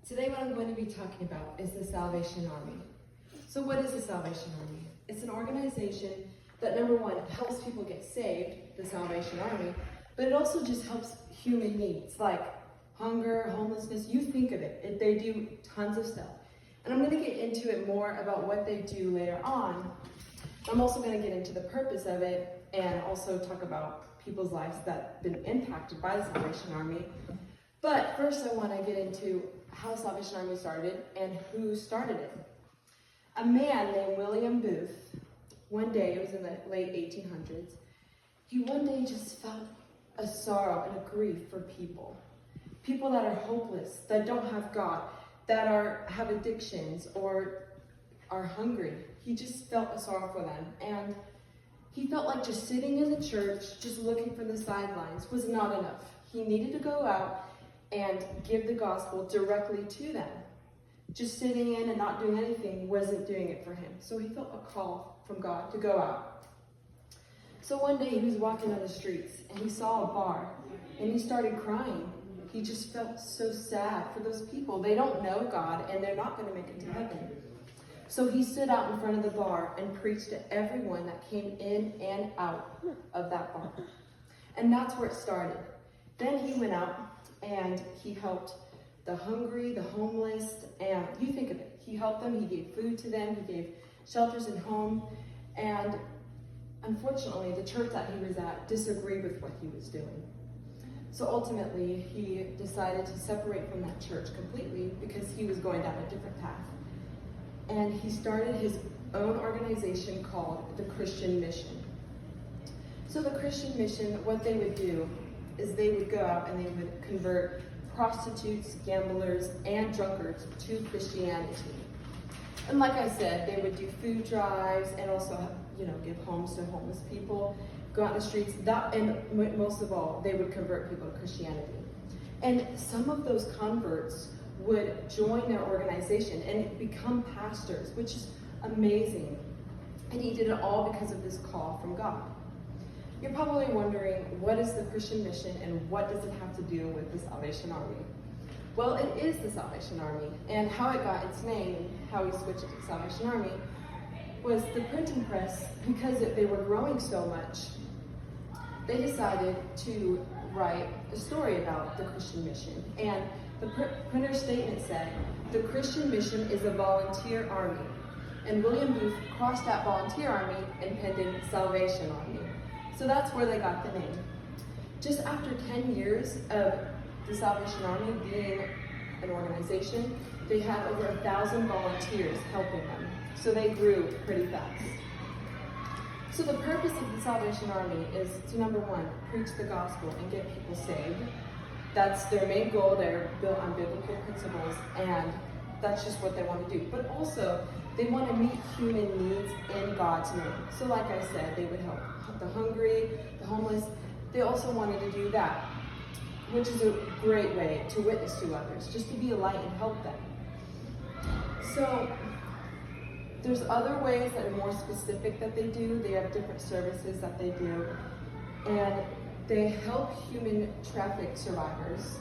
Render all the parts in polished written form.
Today what I'm going to be talking about is the Salvation Army. So what is the Salvation Army? It's an organization that, number one, helps people get saved, the Salvation Army, but it also just helps human needs like hunger, homelessness. You think of it, they do tons of stuff. And I'm going to get into it more about what they do later on. I'm also going to get into the purpose of it and also talk about people's lives that have been impacted by the Salvation Army. But first I want to get into how the Salvation Army started and who started it. A man named William Booth, one day, it was in the late 1800s, he one day just felt a sorrow and a grief for people. People that are hopeless, that don't have God, that have addictions or are hungry. He just felt a sorrow for them. And he felt like just sitting in the church, just looking from the sidelines was not enough. He needed to go out and give the gospel directly to them. Just sitting in and not doing anything wasn't doing it for him. So he felt a call from God to go out. So one day he was walking on the streets and he saw a bar and he started crying. He just felt so sad for those people. They don't know God and they're not going to make it to heaven. So he stood out in front of the bar and preached to everyone that came in and out of that bar. And that's where it started. Then he went out and he helped the hungry, the homeless, and you think of it. He helped them, he gave food to them, he gave shelters and home, and unfortunately the church that he was at disagreed with what he was doing. So ultimately he decided to separate from that church completely because he was going down a different path. And he started his own organization called the Christian Mission. So the Christian Mission, what they would do is they would go out and they would convert prostitutes, gamblers, and drunkards to Christianity. And like I said, they would do food drives and also, give homes to homeless people, go out in the streets, and most of all, they would convert people to Christianity. And some of those converts would join their organization and become pastors, which is amazing. And he did it all because of this call from God. You're probably wondering, what is the Christian Mission and what does it have to do with the Salvation Army? Well, it is the Salvation Army, and how it got its name and how we switched it to Salvation Army was the printing press. Because they were growing so much, they decided to write a story about the Christian Mission. And the printer's statement said, "The Christian Mission is a volunteer army." And William Booth crossed that volunteer army and penned in Salvation Army. So that's where they got the name. Just after 10 years of the Salvation Army being an organization, they had over 1,000 volunteers helping them. So they grew pretty fast. So the purpose of the Salvation Army is to, number one, preach the gospel and get people saved. That's their main goal. They're built on biblical principles, and that's just what they want to do. But also, they want to meet human needs in God's name. So like I said, they would help the hungry, the homeless. They also wanted to do that, which is a great way to witness to others, just to be a light and help them. So there's other ways that are more specific that they do. They have different services that they do, and they help human traffic survivors.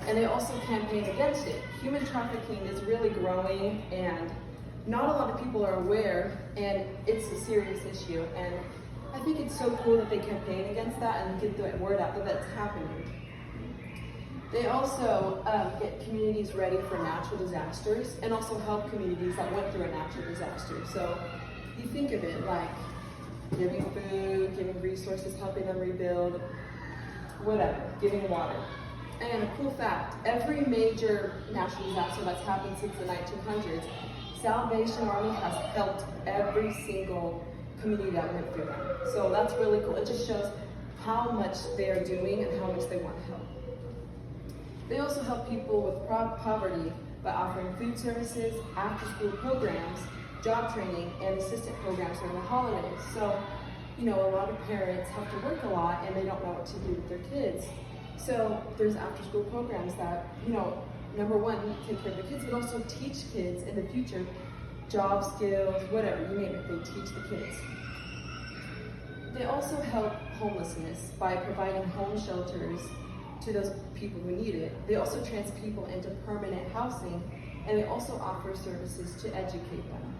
And they also campaign against it. Human trafficking is really growing, and not a lot of people are aware, and it's a serious issue. And I think it's so cool that they campaign against that and get the word out that that's happening. They also get communities ready for natural disasters and also help communities that went through a natural disaster. So you think of it like giving food, giving resources, helping them rebuild, whatever, giving water. And a cool fact, every major natural disaster that's happened since the 1900s, Salvation Army has helped every single community that went through them. So that's really cool. It just shows how much they are doing and how much they want to help. They also help people with poverty by offering food services, after-school programs, job training, and assistant programs during the holidays. So, a lot of parents have to work a lot and they don't know what to do with their kids. So there's after-school programs that, number one, take care of the kids, but also teach kids in the future job skills, whatever, you name it, they teach the kids. They also help homelessness by providing home shelters to those people who need it. They also transit people into permanent housing, and they also offer services to educate them.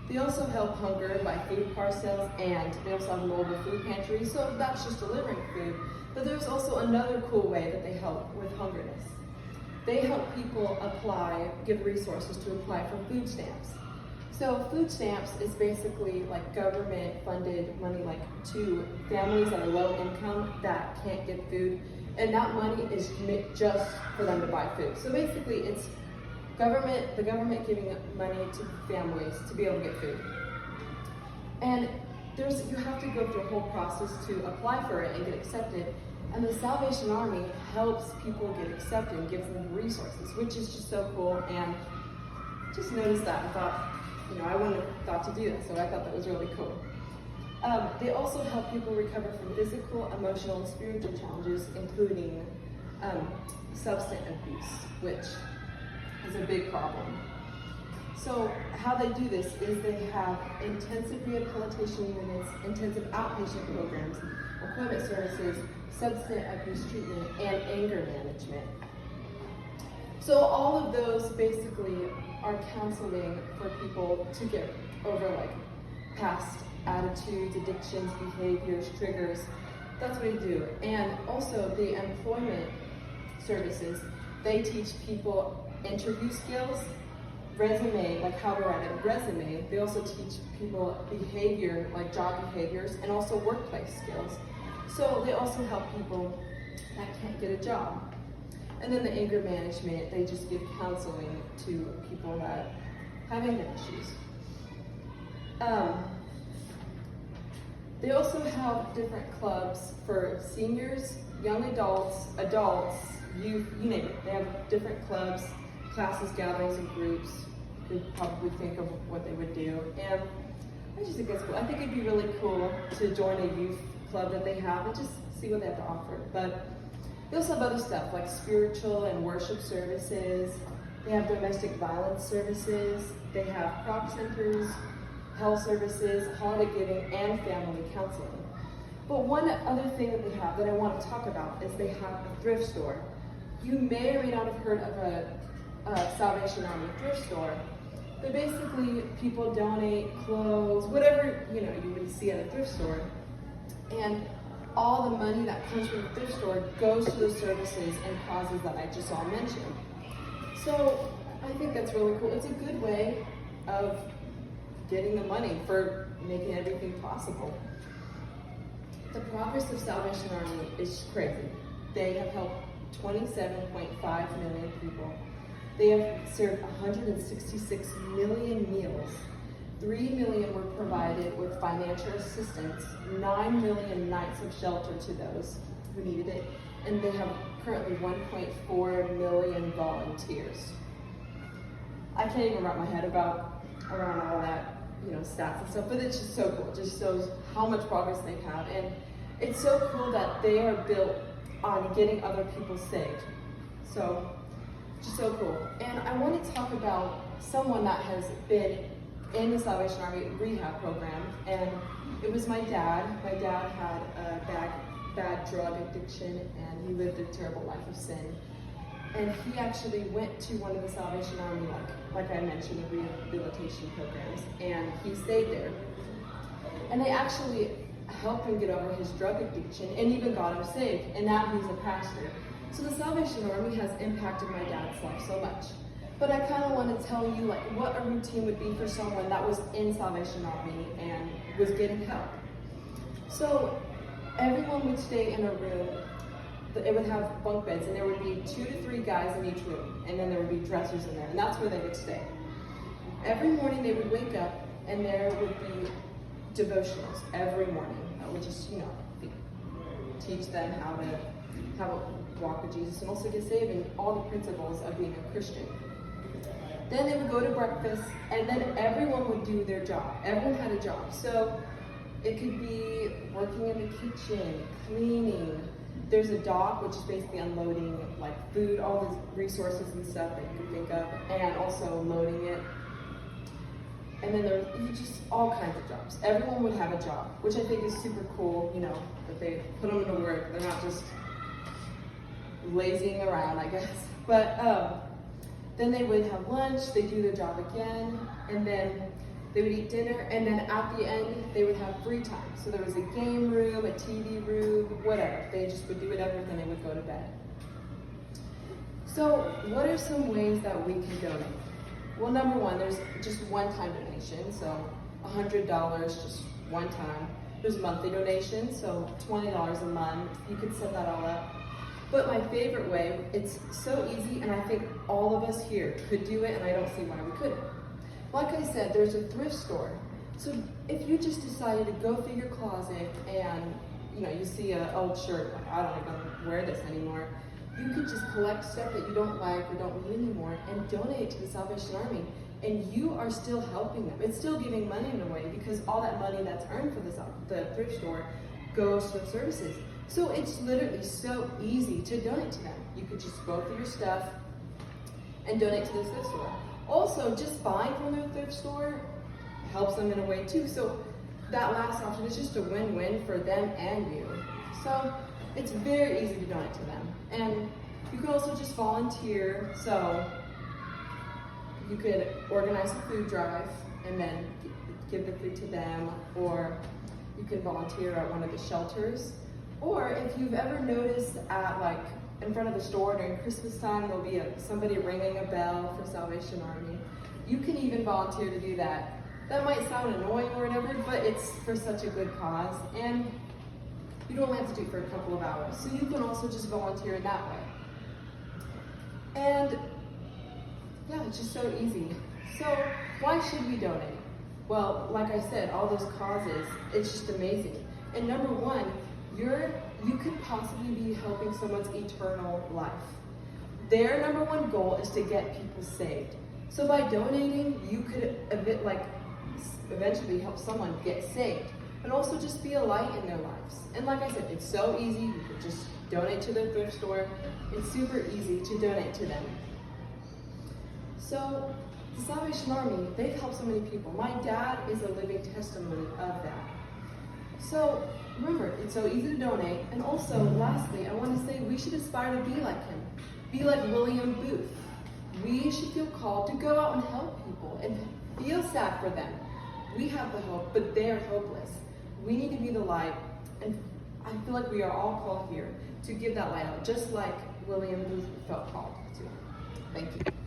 They also help hunger by food parcels, and they also have mobile food pantries, so that's just delivering food. But there's also another cool way that they help with hungerness. They help people give resources to apply for food stamps. So food stamps is basically like government-funded money, like to families that are low income that can't get food, and that money is just for them to buy food. So basically, it's the government giving money to families to be able to get food. And you have to go through a whole process to apply for it and get accepted. And the Salvation Army helps people get accepted and gives them resources, which is just so cool. And just noticed that and thought, I wouldn't have thought to do that, so I thought that was really cool. They also help people recover from physical, emotional, and spiritual challenges, including substance abuse, which is a big problem. So how they do this is they have intensive rehabilitation units, intensive outpatient programs, employment services, substance abuse treatment, and anger management. So all of those basically are counseling for people to get over past attitudes, addictions, behaviors, triggers. That's what they do. And also the employment services, they teach people interview skills, resume, like how to write a resume. They also teach people behavior, like job behaviors, and also workplace skills. So they also help people that can't get a job. And then the anger management, they just give counseling to people that have anger issues. They also have different clubs for seniors, young adults, youth, you name it. They have different clubs, classes, gatherings, and groups. You could probably think of what they would do. And I just think that's cool. I think it'd be really cool to join a youth club that they have and just see what they have to offer. But they also have other stuff like spiritual and worship services. They have domestic violence services. They have prop centers, health services, holiday giving, and family counseling. But one other thing that they have that I want to talk about is they have a thrift store. You may or may not have heard of a Salvation Army thrift store. But basically, people donate clothes, whatever you would see at a thrift store, and all the money that comes from the thrift store goes to the services and causes that I just all mentioned. So I think that's really cool. It's a good way of getting the money for making everything possible. The progress of Salvation Army is crazy. They have helped 27.5 million people. They have served 166 million meals. 3 million were provided with financial assistance, 9 million nights of shelter to those who needed it, and they have currently 1.4 million volunteers. I can't even wrap my head around all that, stats and stuff, but it's just so cool. It just shows how much progress they've had, and it's so cool that they are built on getting other people saved. So, just so cool. And I want to talk about someone that has been in the Salvation Army rehab program, and it was my dad. My dad had a bad drug addiction, and he lived a terrible life of sin. And he actually went to one of the Salvation Army, like I mentioned, the rehabilitation programs, and he stayed there. And they actually helped him get over his drug addiction and even got him saved, and now he's a pastor. So the Salvation Army has impacted my dad's life so much. But I kind of want to tell you what a routine would be for someone that was in Salvation Army and was getting help. So everyone would stay in a room. It would have bunk beds, and there would be 2 to 3 guys in each room, and then there would be dressers in there, and that's where they would stay. Every morning they would wake up, and there would be devotionals every morning. That would just, teach them how to walk with Jesus and also get saved, and all the principles of being a Christian. Then they would go to breakfast, and then everyone would do their job. Everyone had a job. So it could be working in the kitchen, cleaning. There's a dock, which is basically unloading food, all the resources and stuff that you can think of, and also loading it. And then there's just all kinds of jobs. Everyone would have a job, which I think is super cool, that they put them into work. They're not just lazying around, I guess. But then they would have lunch, they do their job again, and then they would eat dinner, and then at the end, they would have free time. So there was a game room, a TV room, whatever. They just would do whatever, and then they would go to bed. So what are some ways that we can donate? Well, number one, there's just one-time donation, so $100 just one time. There's monthly donations, so $20 a month. You could set that all up. But my favorite way, it's so easy, and I think all of us here could do it, and I don't see why we couldn't. Like I said, there's a thrift store. So if you just decided to go through your closet and you see an old shirt, like I don't even wear this anymore, you could just collect stuff that you don't like or don't need anymore and donate it to the Salvation Army. And you are still helping them. It's still giving money in a way because all that money that's earned for the thrift store goes to the services. So it's literally so easy to donate to them. You could just go through your stuff and donate to the thrift store. Also, just buying from their thrift store helps them in a way too. So that last option is just a win-win for them and you. So it's very easy to donate to them. And you can also just volunteer. So you could organize a food drive and then give the food to them, or you can volunteer at one of the shelters. Or if you've ever noticed at in front of the store during Christmas time, there'll be somebody ringing a bell for Salvation Army. You can even volunteer to do that. That might sound annoying or whatever, but it's for such a good cause, and you don't have to do it for a couple of hours. So you can also just volunteer in that way. And yeah, it's just so easy. So why should we donate? Well, like I said, all those causes, it's just amazing. And number one, you could possibly be helping someone's eternal life. Their number one goal is to get people saved. So by donating, you could eventually help someone get saved, and also just be a light in their lives. And like I said, it's so easy. You could just donate to the thrift store. It's super easy to donate to them. So the Salvation Army, they've helped so many people. My dad is a living testimony of that. So remember, it's so easy to donate. And also, lastly, I want to say we should aspire to be like him. Be like William Booth. We should feel called to go out and help people and feel sad for them. We have the hope, but they're hopeless. We need to be the light, and I feel like we are all called here to give that light out, just like William Booth felt called to. Thank you.